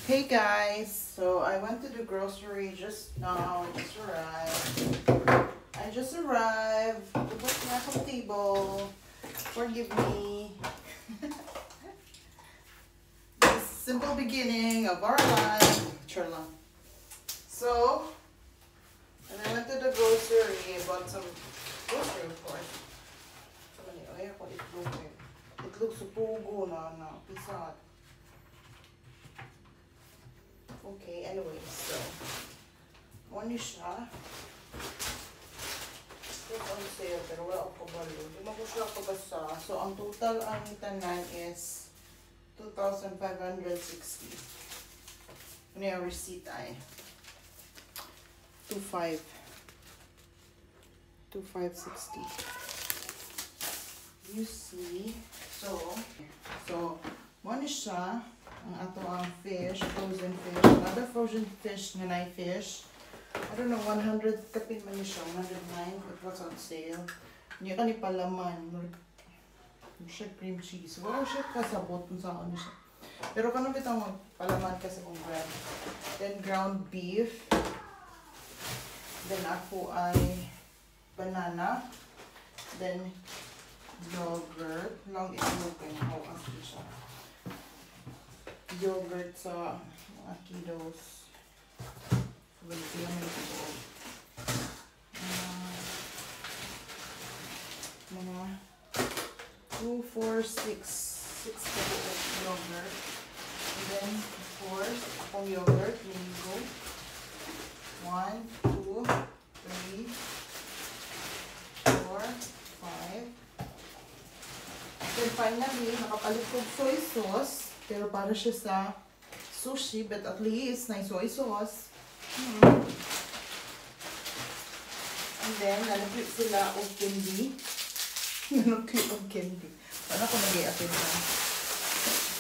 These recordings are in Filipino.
Hey guys, so I went to the grocery just now. I just arrived. Put na akong table. Forgive me. This simple beginning of our life. Sure lang. So, and I went to the grocery. I bought some grocery, of course. It looks pugo na pisat. Okay, anyway, so one is siya. It's on sale, pero wala ako kabalo. Di mo ko siya kabasa. So, ang total ang tanan is 2,560. Ano yung receipt ay? 2,560. You see? So, one is siya. Ang ato ang fish, frozen fish. Another frozen fish nga na fish. I don't know, 100 kapin man siya, 109. It was on sale. Hindi ka ni palaman. Siya cream cheese. Wala siya kasabot kung saan ano siya. Pero kung bitang palaman kasi kung bread. Then ground beef. Then ako ay banana. Then yogurt. Long itlog kayo. How asli siya. Yogurt sa mga kiddos. Mga 2, 4, 6 of yogurt. And then, of course, akong yogurt, mango. 1, 2, 3, 4, 5. Then finally, nakapalit kong soy sauce. Pero para siya sa sushi, but at least na soy sauce. And then, nalagay sila og candy. Nalagay og candy. Paano ko nag-i-apin na?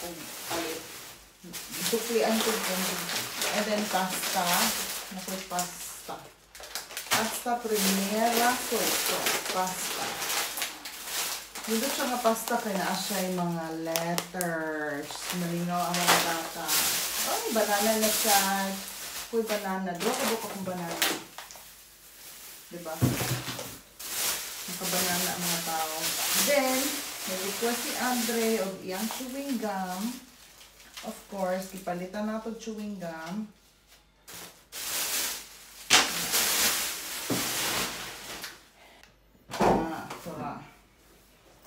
Kung palit. Suklian ko candy. And then, pasta. Nakoy pasta. Pasta primera soy sauce. Pasta. Dito siya nga pasta kaya na siya yung mga letters. Malinaw ang mga bata. Oh, banana na siya. Uy, banana. Dua ka buka kong banana. Diba? Nakabanana ang mga tao. Then, nag-request si Andre o iyang chewing gum. Of course, ipalitan nato chewing gum.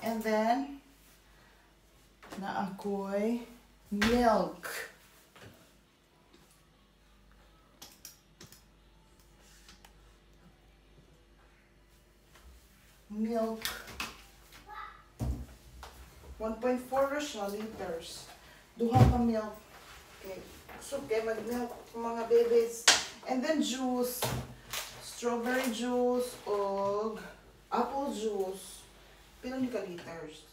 And then, na ako'y milk. Milk. 1.4 siya liters. Duha ka milk. Okay. So, kaya mag-milk mga babies. And then juice. Strawberry juice o apple juice. Pila ni ka liters?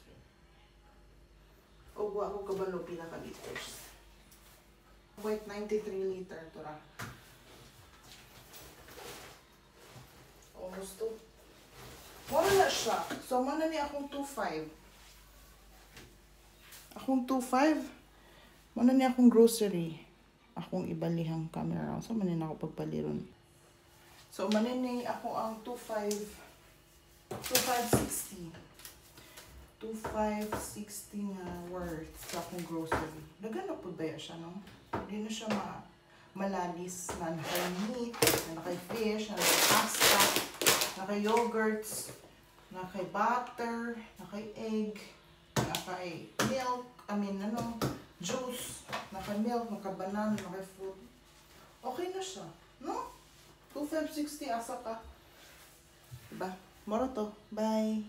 O buwa ko kabalo pila ka liters. 0.93 liter to ra. Almost 2. Wala na siya. So, mana ni akong 2.5. Akong 2.5. Mana ni akong grocery. Akong ibalihang camera. So, manin ako pagpaliron. So, manin ni ako ang 2.560. 2.560 nga worth sa akong grocery. Nagano po ba siya, no? Hindi na siya malalis na naka-meat, na naka-fish, na naka-pasta, naka-yogurts, naka-butter, naka-egg, naka-milk, juice, naka-milk, naka-banana, naka-fruit. Okay na siya, no? 2.560 asa ka. Diba? Moro to. Bye!